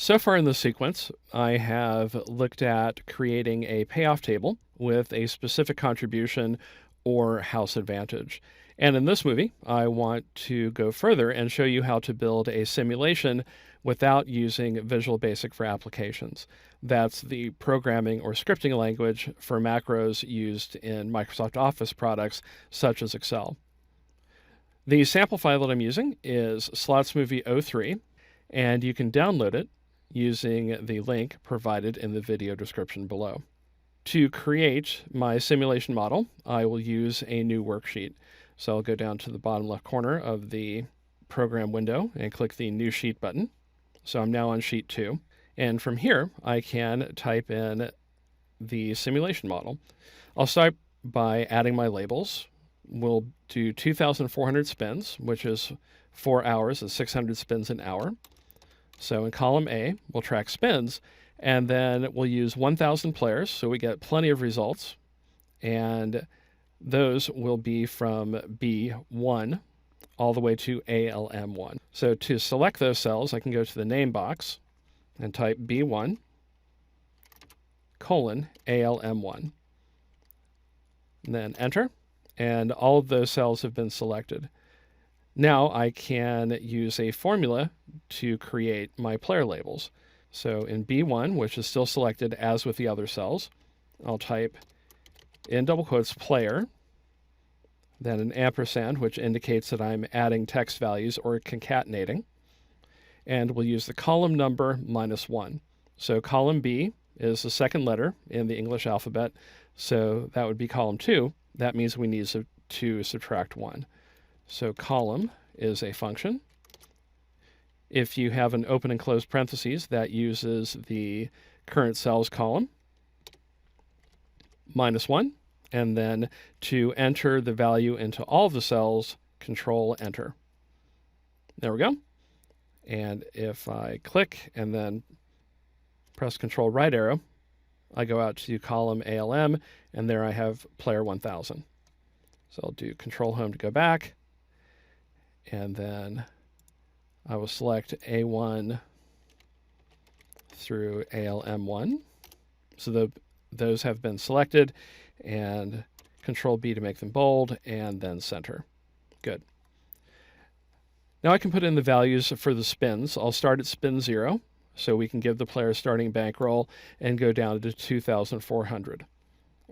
So far in this sequence, I have looked at creating a payoff table with a specific contribution or house advantage. And in this movie, I want to go further and show you how to build a simulation without using Visual Basic for applications. That's the programming or scripting language for macros used in Microsoft Office products such as Excel. The sample file that I'm using is slotsmovie03, and you can download it using the link provided in the video description below. To create my simulation model, I will use a new worksheet. So I'll go down to the bottom left corner of the program window and click the New Sheet button. So I'm now on Sheet 2. And from here, I can type in the simulation model. I'll start by adding my labels. We'll do 2,400 spins, which is 4 hours and 600 spins an hour. So in column A, we'll track spins, and then we'll use 1,000 players, so we get plenty of results. And those will be from B1 all the way to ALM1. So to select those cells, I can go to the name box and type B1 colon ALM1. And then enter, and all of those cells have been selected. Now I can use a formula to create my player labels. So in B1, which is still selected as with the other cells, I'll type in double quotes player, then an ampersand, which indicates that I'm adding text values or concatenating, and we'll use the column number -1. So column B is the second letter in the English alphabet, so that would be column 2. That means we need to subtract 1. So column is a function. If you have an open and closed parentheses, that uses the current cells column, -1, and then to enter the value into all the cells, Control Enter. There we go. And if I click and then press Control right arrow, I go out to column ALM, and there I have player 1,000. So I'll do Control Home to go back, and then I will select A1 through ALM1. So those have been selected, and Control B to make them bold, and then center. Good. Now I can put in the values for the spins. I'll start at spin 0, so we can give the player a starting bankroll and go down to 2,400.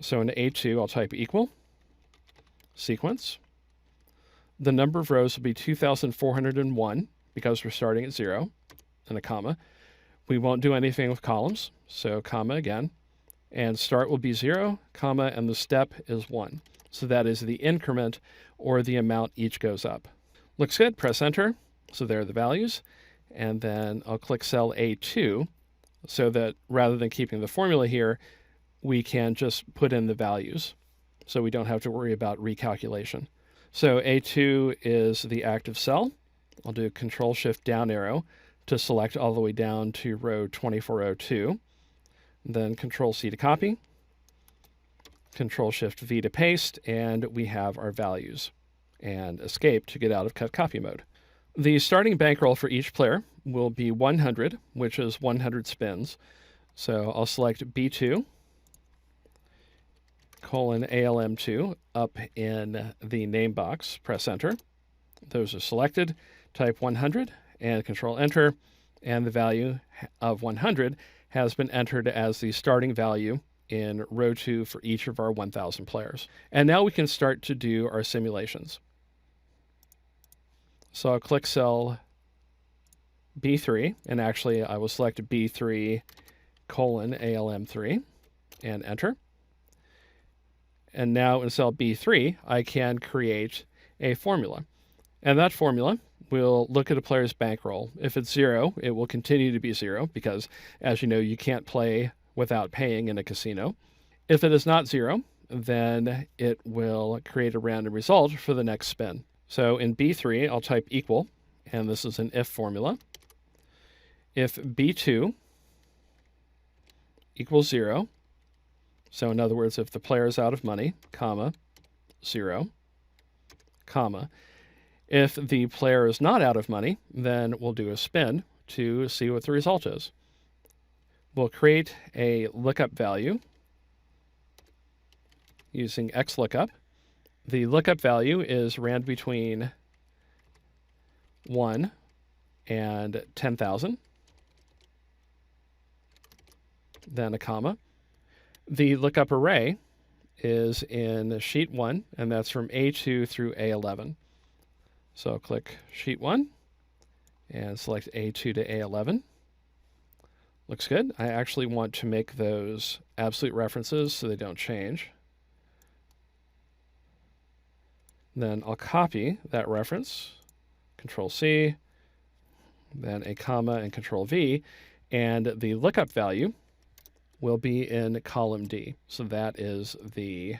So in A2, I'll type equal, sequence. The number of rows will be 2,401 because we're starting at 0, and a comma. We won't do anything with columns, so comma again. And start will be 0, comma, and the step is 1. So that is the increment or the amount each goes up. Looks good, press enter. So there are the values. And then I'll click cell A2 so that rather than keeping the formula here, we can just put in the values so we don't have to worry about recalculation. So A2 is the active cell. I'll do Control Shift down arrow to select all the way down to row 2402. Then Control C to copy, Control Shift V to paste, and we have our values. And Escape to get out of cut copy mode. The starting bankroll for each player will be 100, which is 100 spins. So I'll select B2 colon ALM2 up in the name box, press enter. Those are selected, type 100 and Control Enter, and the value of 100 has been entered as the starting value in row 2 for each of our 1,000 players. And now we can start to do our simulations. So I'll click cell B3, and actually I will select B3 colon ALM3 and enter. And now in cell B3, I can create a formula. And that formula will look at a player's bankroll. If it's 0, it will continue to be 0 because, as you know, you can't play without paying in a casino. If it is not 0, then it will create a random result for the next spin. So in B3, I'll type equal, and this is an if formula. If B2 equals 0, so in other words, if the player is out of money, comma, 0, comma. If the player is not out of money, then we'll do a spin to see what the result is. we'll create a lookup value using XLOOKUP. The lookup value is rand between 1 and 10,000, then a comma. The lookup array is in sheet 1, and that's from A2 through A11. So I'll click sheet 1 and select A2 to A11. Looks good. I actually want to make those absolute references so they don't change. Then I'll copy that reference, Control C, then a comma and Control V, and the lookup value will be in column D. So that is the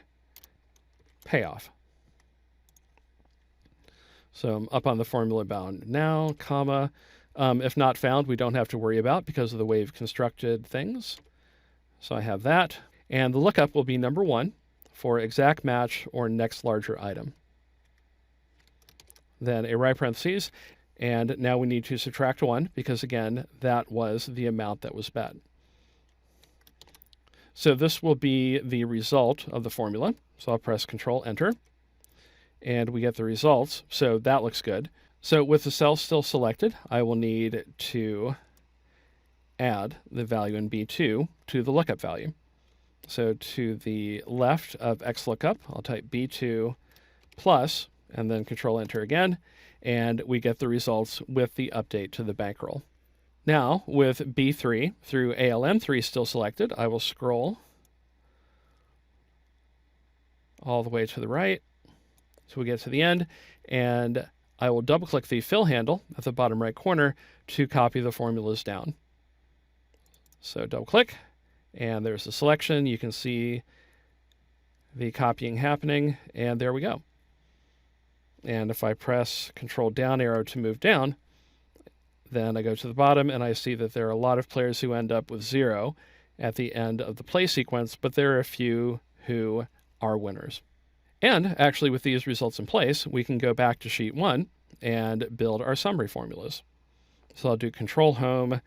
payoff. So I'm up on the formula bound now, comma. If not found, we don't have to worry about because of the way we've constructed things. So I have that. And the lookup will be number 1 for exact match or next larger item. Then a right parentheses. And now we need to subtract 1 because, again, that was the amount that was bet. So this will be the result of the formula. So I'll press Control Enter, and we get the results. So that looks good. So with the cell still selected, I will need to add the value in B2 to the lookup value. So to the left of XLOOKUP, I'll type B2 plus, and then Control Enter again, and we get the results with the update to the bankroll. Now, with B3 through ALM3 still selected, I will scroll all the way to the right so we get to the end, and I will double-click the fill handle at the bottom right corner to copy the formulas down. So double-click, and there's the selection. You can see the copying happening, and there we go. And if I press Control down arrow to move down, then I go to the bottom and I see that there are a lot of players who end up with 0 at the end of the play sequence, but there are a few who are winners. And actually, with these results in place, we can go back to sheet 1 and build our summary formulas. So I'll do Control Home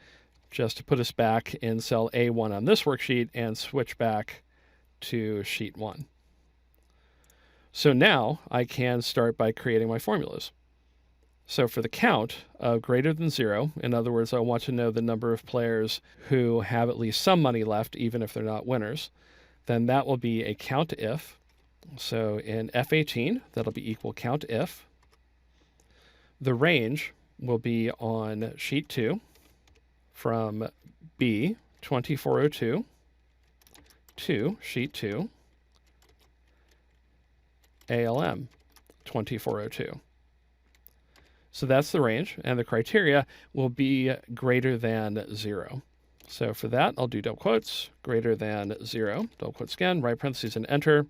just to put us back in cell A1 on this worksheet and switch back to sheet 1. So now I can start by creating my formulas. So for the count of greater than 0, in other words, I want to know the number of players who have at least some money left, even if they're not winners, then that will be a count if. So in F18, that'll be equal count if. The range will be on sheet 2 from B 2402 to sheet 2 ALM 2402. So that's the range, and the criteria will be greater than 0. So for that, I'll do double quotes, greater than 0, double quotes again, right parentheses, and enter.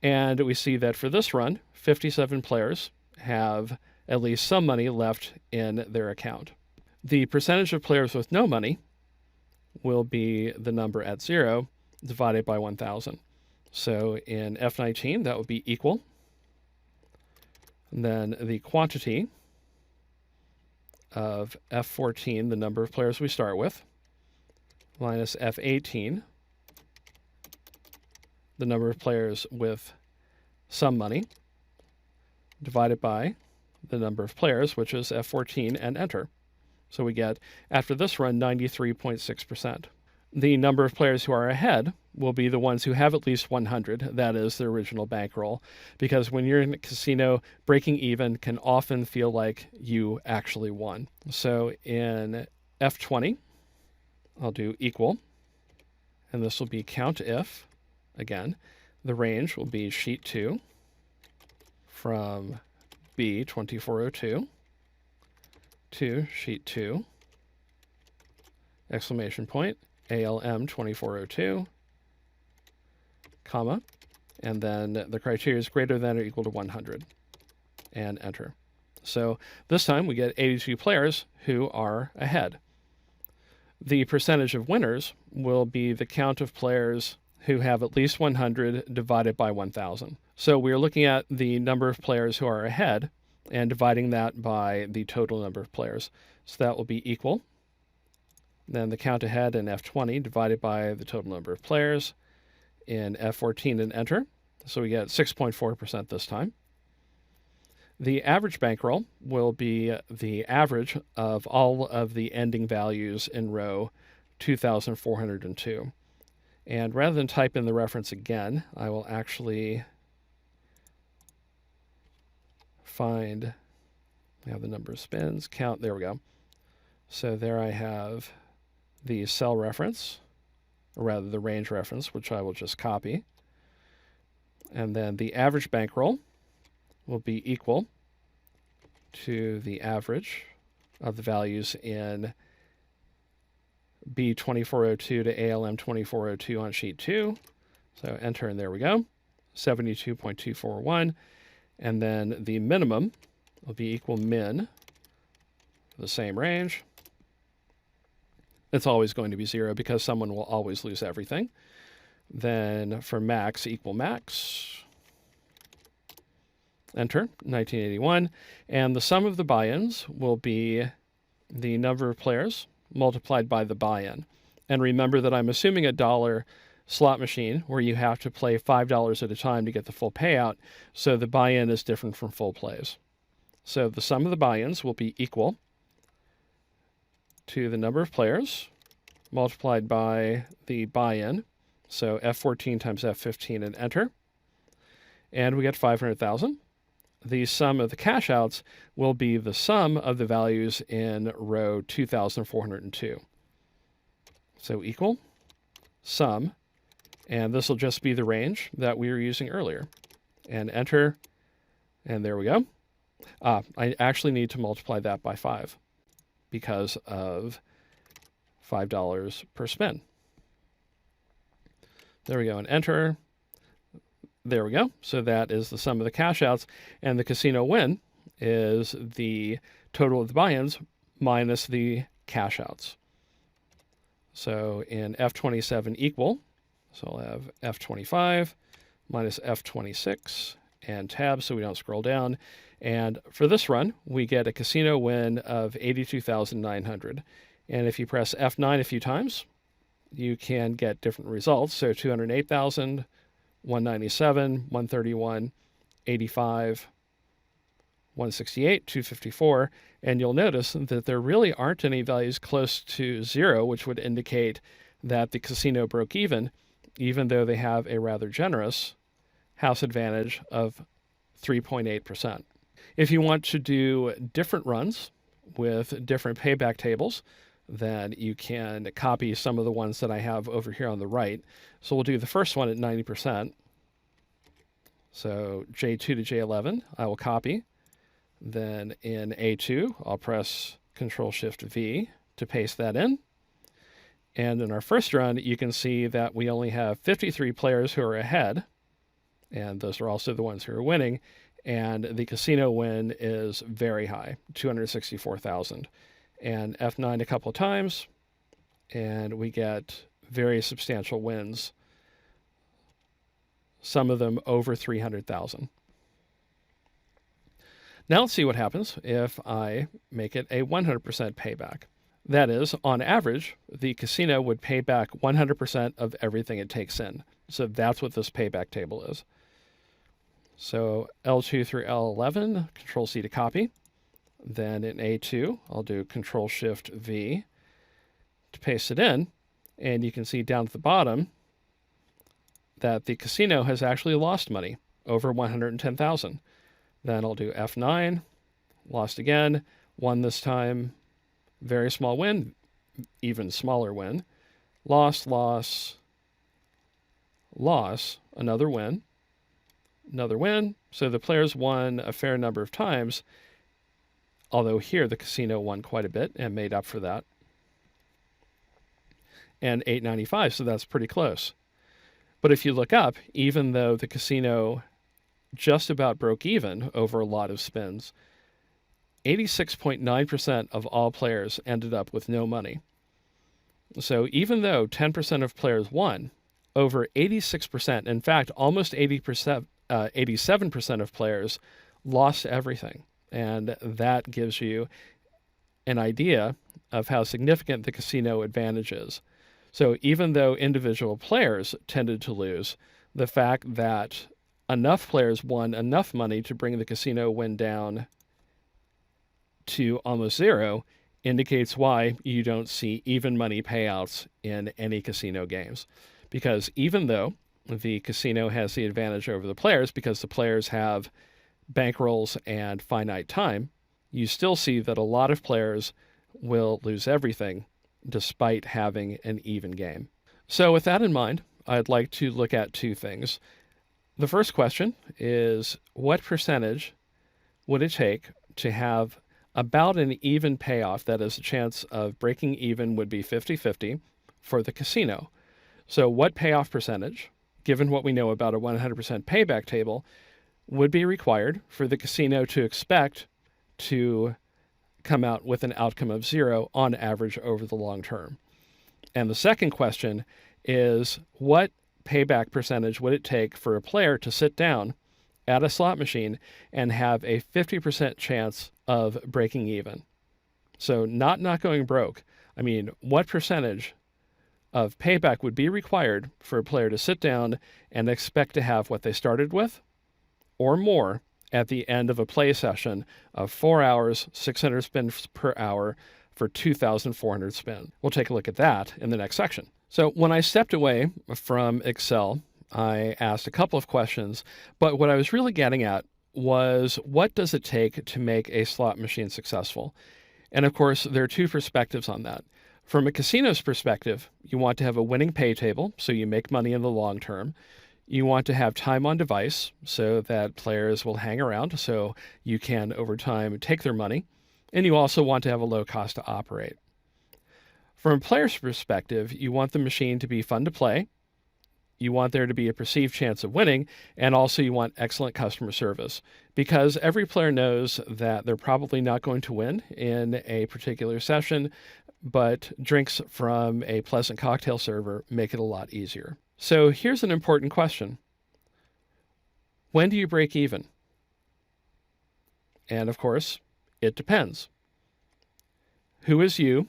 And we see that for this run, 57 players have at least some money left in their account. The percentage of players with no money will be the number at 0 divided by 1,000. So in F19, that would be equal. And then the quantity of F14, the number of players we start with, minus F18, the number of players with some money, divided by the number of players, which is F14, and enter. So we get, after this run, 93.6%. The number of players who are ahead will be the ones who have at least 100. That is the original bankroll. Because when you're in a casino, breaking even can often feel like you actually won. So in F20, I'll do equal. And this will be count if. Again, the range will be sheet 2 from B 2402 to sheet 2, exclamation point, ALM 2402, comma, and then the criteria is greater than or equal to 100, and enter. So this time we get 82 players who are ahead. The percentage of winners will be the count of players who have at least 100 divided by 1,000. So we're looking at the number of players who are ahead and dividing that by the total number of players. So that will be equal then the count ahead in F20 divided by the total number of players in F14 and enter. So we get 6.4% this time. The average bankroll will be the average of all of the ending values in row 2402. And rather than type in the reference again, I will actually find, we have the number of spins, count, there we go. So there I have the cell reference, or rather the range reference, which I will just copy. And then the average bankroll will be equal to the average of the values in B2402 to ALM 2402 on sheet 2. So enter, and there we go, 72.241. And then the minimum will be equal min, the same range. It's always going to be 0 because someone will always lose everything. Then for max, equal max. Enter, 1981. And the sum of the buy-ins will be the number of players multiplied by the buy-in. And remember that I'm assuming a dollar slot machine where you have to play $5 at a time to get the full payout, so the buy-in is different from full plays. So the sum of the buy-ins will be equal to the number of players multiplied by the buy-in. So F14 times F15 and enter. And we get 500,000. The sum of the cash outs will be the sum of the values in row 2402. So equal sum, and this will just be the range that we were using earlier. And enter, and there we go. I actually need to multiply that by 5 because of $5 per spin. There we go, and enter. There we go. So that is the sum of the cash outs, and the casino win is the total of the buy-ins minus the cash outs. So in F27 equal, so I'll have F25 minus F26 and tab so we don't scroll down. And for this run, we get a casino win of 82,900. And if you press F9 a few times, you can get different results. So 208,000, 197, 131, 85, 168, 254, and you'll notice that there really aren't any values close to 0, which would indicate that the casino broke even though they have a rather generous house advantage of 3.8%. If you want to do different runs with different payback tables, then you can copy some of the ones that I have over here on the right. So we'll do the first one at 90%. So J2 to J11, I will copy. Then in A2, I'll press Control-Shift-V to paste that in. And in our first run, you can see that we only have 53 players who are ahead, and those are also the ones who are winning, and the casino win is very high, 264,000. And F9 a couple of times, and we get very substantial wins, some of them over 300,000. Now let's see what happens if I make it a 100% payback. That is, on average, the casino would pay back 100% of everything it takes in. So that's what this payback table is. So L2 through L11, Control-C to copy. Then in A2, I'll do Control-Shift-V to paste it in. And you can see down at the bottom that the casino has actually lost money, over 110,000. Then I'll do F9, lost again, won this time, very small win, even smaller win, loss, loss, loss, another win. So the players won a fair number of times, although here the casino won quite a bit and made up for that. And 895, so that's pretty close. But if you look up, even though the casino just about broke even over a lot of spins, 86.9% of all players ended up with no money. So even though 10% of players won, over 86%, in fact, almost 87% of players lost everything. And that gives you an idea of how significant the casino advantage is. So even though individual players tended to lose, the fact that enough players won enough money to bring the casino win down to almost zero indicates why you don't see even money payouts in any casino games. Because even though the casino has the advantage over the players because the players have bankrolls and finite time, you still see that a lot of players will lose everything despite having an even game. So with that in mind, I'd like to look at two things. The first question is, what percentage would it take to have about an even payoff? That is, a chance of breaking even would be 50-50 for the casino. So what payoff percentage, given what we know about a 100% payback table, would be required for the casino to expect to come out with an outcome of zero on average over the long term? And the second question is, what payback percentage would it take for a player to sit down at a slot machine and have a 50% chance of breaking even? So not going broke. I mean, what percentage of payback would be required for a player to sit down and expect to have what they started with or more at the end of a play session of 4 hours, 600 spins per hour for 2,400 spins? We'll take a look at that in the next section. So when I stepped away from Excel, I asked a couple of questions, but what I was really getting at was, what does it take to make a slot machine successful? And of course, there are two perspectives on that. From a casino's perspective, you want to have a winning pay table, so you make money in the long term. You want to have time on device so that players will hang around so you can, over time, take their money. And you also want to have a low cost to operate. From a player's perspective, you want the machine to be fun to play. You want there to be a perceived chance of winning, and also you want excellent customer service, because every player knows that they're probably not going to win in a particular session, but drinks from a pleasant cocktail server make it a lot easier. So here's an important question. When do you break even? And of course, it depends. Who is you,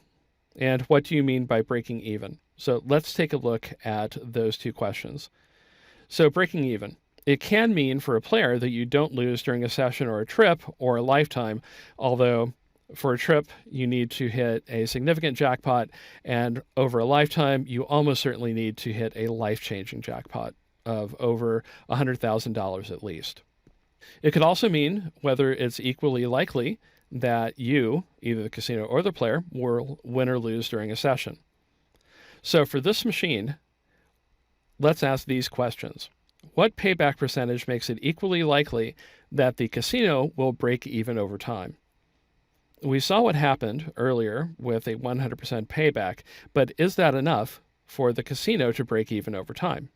and what do you mean by breaking even? So let's take a look at those two questions. So breaking even. It can mean for a player that you don't lose during a session or a trip or a lifetime, although for a trip, you need to hit a significant jackpot, and over a lifetime, you almost certainly need to hit a life-changing jackpot of over $100,000 at least. It could also mean whether it's equally likely that you, either the casino or the player, will win or lose during a session. So for this machine, let's ask these questions. What payback percentage makes it equally likely that the casino will break even over time? We saw what happened earlier with a 100% payback, but is that enough for the casino to break even over time?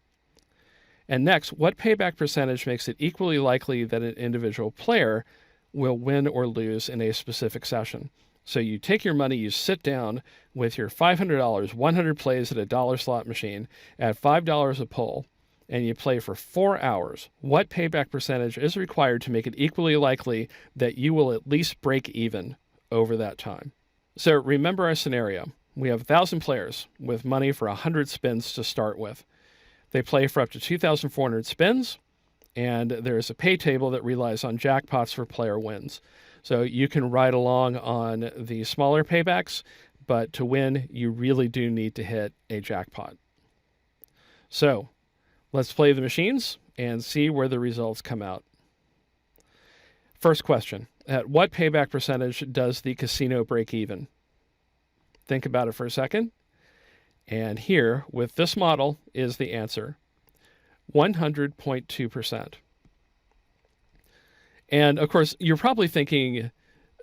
And next, what payback percentage makes it equally likely that an individual player will win or lose in a specific session? So you take your money, you sit down with your $500, 100 plays at a dollar slot machine at $5 a pull, and you play for 4 hours. What payback percentage is required to make it equally likely that you will at least break even over that time? So remember our scenario. We have 1,000 players with money for 100 spins to start with. They play for up to 2,400 spins, and there's a pay table that relies on jackpots for player wins. So you can ride along on the smaller paybacks, but to win, you really do need to hit a jackpot. So let's play the machines and see where the results come out. First question. At what payback percentage does the casino break even? Think about it for a second. And here, with this model, is the answer. 100.2%. And of course, you're probably thinking,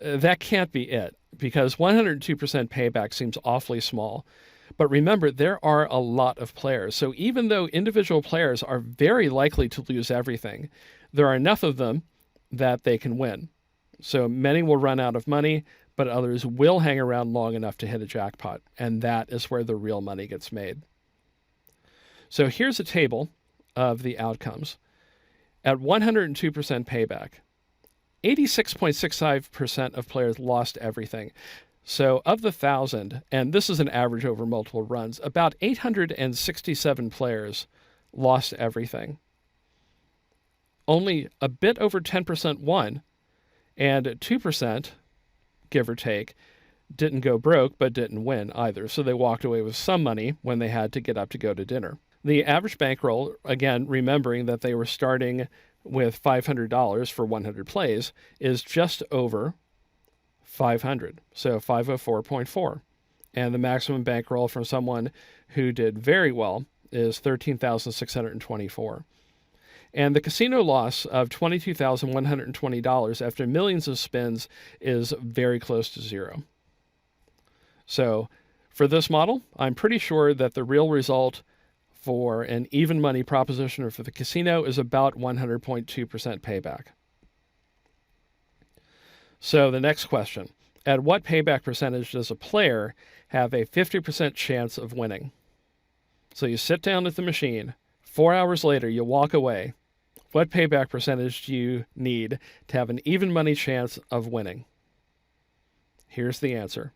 that can't be it, because 102% payback seems awfully small. But remember, there are a lot of players. So even though individual players are very likely to lose everything, there are enough of them that they can win. So many will run out of money, but others will hang around long enough to hit a jackpot. And that is where the real money gets made. So here's a table of the outcomes. At 102% payback, 86.65% of players lost everything. So of the 1,000, and this is an average over multiple runs, about 867 players lost everything. Only a bit over 10% won, and 2%, give or take, didn't go broke but didn't win either. So they walked away with some money when they had to get up to go to dinner. The average bankroll, again, remembering that they were starting with $500 for 100 plays, is just over 500, so 504.4. And the maximum bankroll from someone who did very well is $13,624. And the casino loss of $22,120 after millions of spins is very close to zero. So for this model, I'm pretty sure that the real result for an even money proposition or for the casino is about 100.2% payback. So the next question, at what payback percentage does a player have a 50% chance of winning? So you sit down at the machine, 4 hours later you walk away. What payback percentage do you need to have an even money chance of winning? Here's the answer.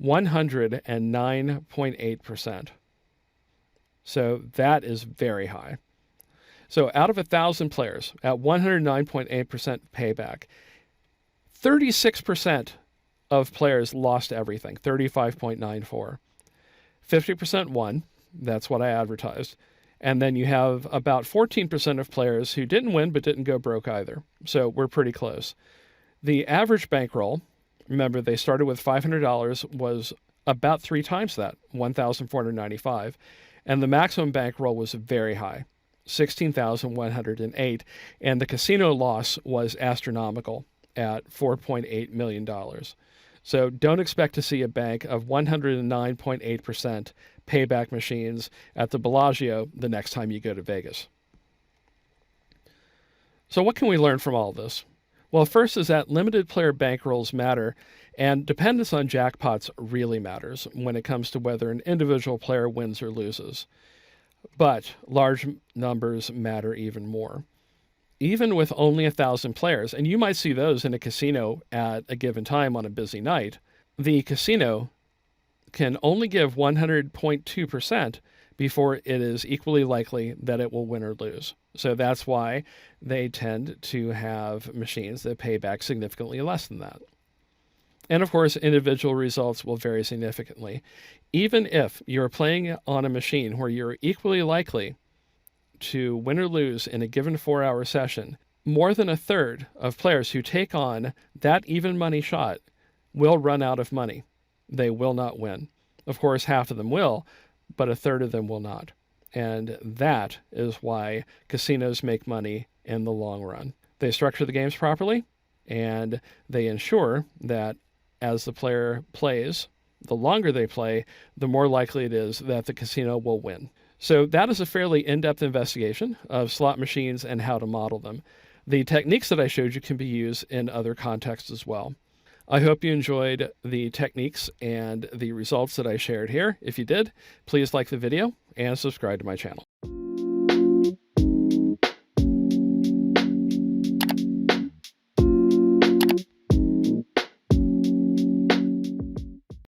109.8%. So that is very high. So out of 1,000 players at 109.8% payback, 36% of players lost everything, 35.94. 50% won, that's what I advertised. And then you have about 14% of players who didn't win but didn't go broke either. So we're pretty close. The average bankroll, remember they started with $500, was about 3 times that, $1,495. And the maximum bankroll was very high, $16,108. And the casino loss was astronomical at $4.8 million. So don't expect to see a bank of 109.8% payback machines at the Bellagio the next time you go to Vegas. So what can we learn from all this? Well, first is that limited player bankrolls matter, and dependence on jackpots really matters when it comes to whether an individual player wins or loses. But large numbers matter even more. Even with only 1,000 players, and you might see those in a casino at a given time on a busy night, the casino can only give 100.2% before it is equally likely that it will win or lose. So that's why they tend to have machines that pay back significantly less than that. And of course, individual results will vary significantly. Even if you're playing on a machine where you're equally likely to win or lose in a given 4-hour session, more than a third of players who take on that even money shot will run out of money. They will not win. Of course, half of them will, but a third of them will not. And that is why casinos make money in the long run. They structure the games properly, and they ensure that as the player plays, the longer they play, the more likely it is that the casino will win. So that is a fairly in-depth investigation of slot machines and how to model them. The techniques that I showed you can be used in other contexts as well. I hope you enjoyed the techniques and the results that I shared here. If you did, please like the video and subscribe to my channel.